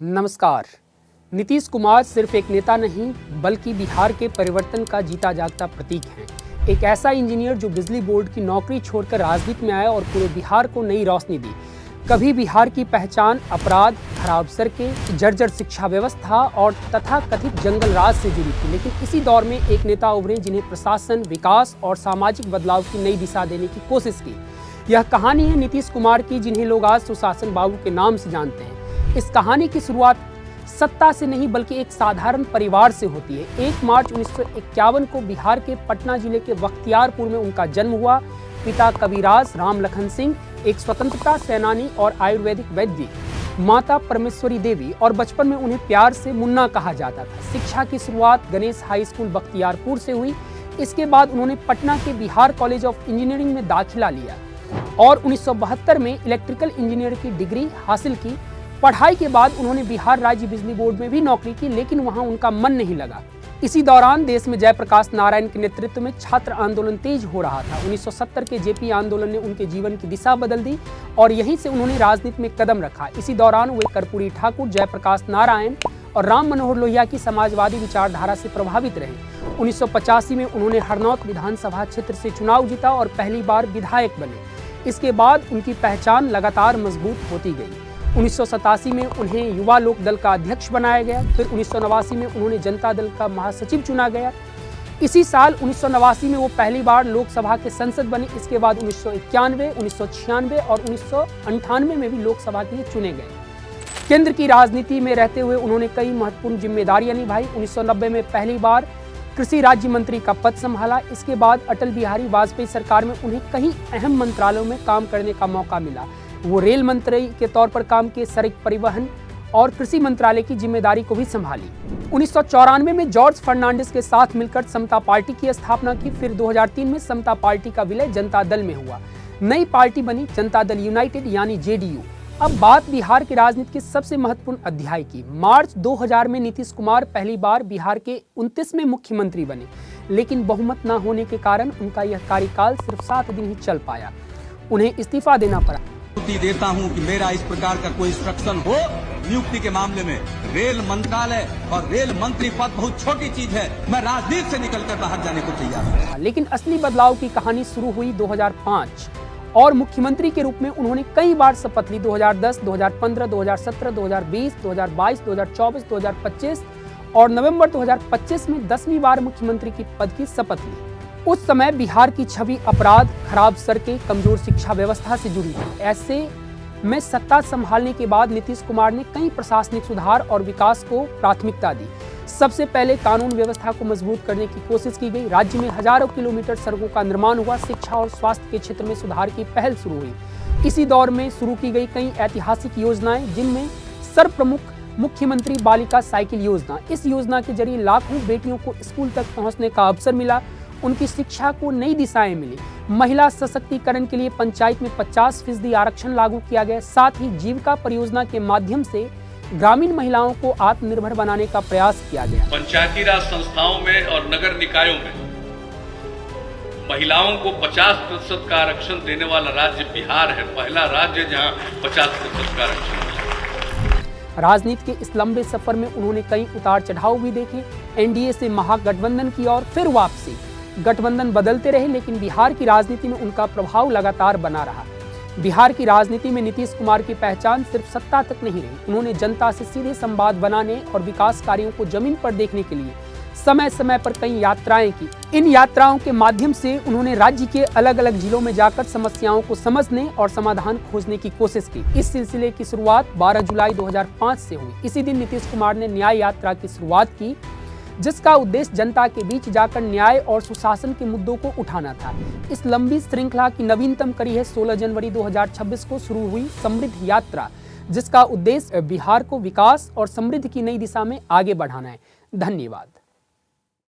नमस्कार। नीतीश कुमार सिर्फ एक नेता नहीं बल्कि बिहार के परिवर्तन का जीता जागता प्रतीक हैं। एक ऐसा इंजीनियर जो बिजली बोर्ड की नौकरी छोड़कर राजनीति में आया और पूरे बिहार को नई रोशनी दी। कभी बिहार की पहचान अपराध, खराब सड़कें, जर्जर शिक्षा व्यवस्था और तथाकथित जंगल राज से जुड़ी थी, लेकिन इसी दौर में एक नेता उभरे जिन्हें प्रशासन, विकास और सामाजिक बदलाव की नई दिशा देने की कोशिश की। यह कहानी है नीतीश कुमार की, जिन्हें लोग आज सुशासन बाबू के नाम से जानते हैं। इस कहानी की शुरुआत सत्ता से नहीं बल्कि एक साधारण परिवार से होती है। 1 मार्च 1951 को बिहार के पटना जिले के बख्तियारपुर में उनका जन्म हुआ। पिता कविराज राम लखन सिंह एक स्वतंत्रता सेनानी और आयुर्वेदिक वैद्य, माता परमेश्वरी देवी, और बचपन में उन्हें प्यार से मुन्ना कहा जाता था। शिक्षा की शुरुआत गणेश हाई स्कूल बख्तियारपुर से हुई। इसके बाद उन्होंने पटना के बिहार कॉलेज ऑफ इंजीनियरिंग में दाखिला लिया और 1972 में इलेक्ट्रिकल इंजीनियर की डिग्री हासिल की। पढ़ाई के बाद उन्होंने बिहार राज्य बिजली बोर्ड में भी नौकरी की, लेकिन वहां उनका मन नहीं लगा। इसी दौरान देश में जयप्रकाश नारायण के नेतृत्व में छात्र आंदोलन तेज हो रहा था। 1970 के जेपी आंदोलन ने उनके जीवन की दिशा बदल दी और यहीं से उन्होंने राजनीति में कदम रखा। इसी दौरान वे कर्पूरी ठाकुर, जयप्रकाश नारायण और राम मनोहर लोहिया की समाजवादी विचारधारा से प्रभावित रहे। 1985 में उन्होंने हरनौत विधानसभा क्षेत्र से चुनाव जीता और पहली बार विधायक बने। इसके बाद उनकी पहचान लगातार मजबूत होती गई। 1987 में उन्हें युवा लोक दल का अध्यक्ष बनाया गया। फिर 1989 में उन्होंने जनता दल का महासचिव चुना गया। इसी साल 1989 में वो पहली बार लोकसभा के सांसद बने। इसके बाद 1991, 1996 और 1998 में भी लोकसभा के लिए चुने गए। केंद्र की राजनीति में रहते हुए उन्होंने कई महत्वपूर्ण जिम्मेदारियां निभाई। 1990 में पहली बार कृषि राज्य मंत्री का पद संभाला। इसके बाद अटल बिहारी वाजपेयी सरकार में उन्हें कई अहम मंत्रालयों में काम करने का मौका मिला। वो रेल मंत्री के तौर पर काम किए, सड़क परिवहन और कृषि मंत्रालय की जिम्मेदारी को भी संभाली। 1994 में जॉर्ज फर्नांडिस के साथ मिलकर समता पार्टी की स्थापना की। फिर 2003 में समता पार्टी का विलय जनता दल में हुआ। नई पार्टी बनी जनता दल यूनाइटेड यानी जेडीयू। अब बात बिहार की राजनीति के सबसे महत्वपूर्ण अध्याय की। मार्च 2000 में नीतीश कुमार पहली बार बिहार के 29वें मुख्यमंत्री बने, लेकिन बहुमत न होने के कारण उनका यह कार्यकाल सिर्फ 7 दिन ही चल पाया। उन्हें इस्तीफा देना पड़ा। देता हूं कि मेरा इस प्रकार का कोई इंस्ट्रक्शन हो नियुक्ति के मामले में। रेल मंत्रालय और रेल मंत्री पद बहुत छोटी चीज है। मैं राजनीति से निकलकर बाहर जाने को तैयार हूं। लेकिन असली बदलाव की कहानी शुरू हुई 2005 और मुख्यमंत्री के रूप में उन्होंने कई बार शपथ ली। 2010, 2015, 2017, 2020, 2022, 2024, 2025 और नवंबर 2025 में 10वीं बार मुख्यमंत्री की पद की शपथ ली। उस समय बिहार की छवि अपराध, खराब सड़कें, कमजोर शिक्षा व्यवस्था से जुड़ी थी। ऐसे में सत्ता संभालने के बाद नीतीश कुमार ने कई प्रशासनिक सुधार और विकास को प्राथमिकता दी। सबसे पहले कानून व्यवस्था को मजबूत करने की कोशिश की गई। राज्य में हजारों किलोमीटर सड़कों का निर्माण हुआ। शिक्षा और स्वास्थ्य के क्षेत्र में सुधार की पहल शुरू हुई। इसी दौर में शुरू की गई कई ऐतिहासिक योजनाएं, जिनमें सर्वप्रमुख मुख्यमंत्री बालिका साइकिल योजना। इस योजना के जरिए लाखों बेटियों को स्कूल तक पहुंचने का अवसर मिला। उनकी शिक्षा को नई दिशाएं मिली। महिला सशक्तिकरण के लिए पंचायत में 50% आरक्षण लागू किया गया। साथ ही जीविका परियोजना के माध्यम से ग्रामीण महिलाओं को आत्मनिर्भर बनाने का प्रयास किया गया। पंचायती राज संस्थाओं में और नगर निकायों में महिलाओं को 50% का आरक्षण देने वाला राज्य बिहार है। पहला राज्य जहां 50% का आरक्षण मिला। राजनीति के इस लंबे सफर में उन्होंने कई उतार चढ़ाव भी देखे। एनडीए से महागठबंधन की ओर फिर वापसी। गठबंधन बदलते रहे, लेकिन बिहार की राजनीति में उनका प्रभाव लगातार बना रहा। बिहार की राजनीति में नीतीश कुमार की पहचान सिर्फ सत्ता तक नहीं रही। उन्होंने जनता से सीधे संवाद बनाने और विकास कार्यों को जमीन पर देखने के लिए समय समय पर कई यात्राएं की। इन यात्राओं के माध्यम से उन्होंने राज्य के अलग अलग जिलों में जाकर समस्याओं को समझने और समाधान खोजने की कोशिश की। इस सिलसिले की शुरुआत 12 जुलाई 2005 से हुई। इसी दिन नीतीश कुमार ने न्याय यात्रा की शुरुआत की, जिसका उद्देश्य जनता के बीच जाकर न्याय और सुशासन के मुद्दों को उठाना था। इस लंबी श्रृंखला की नवीनतम कड़ी है 16 जनवरी 2026 को शुरू हुई समृद्ध यात्रा, जिसका उद्देश्य बिहार को विकास और समृद्धि की नई दिशा में आगे बढ़ाना है। धन्यवाद।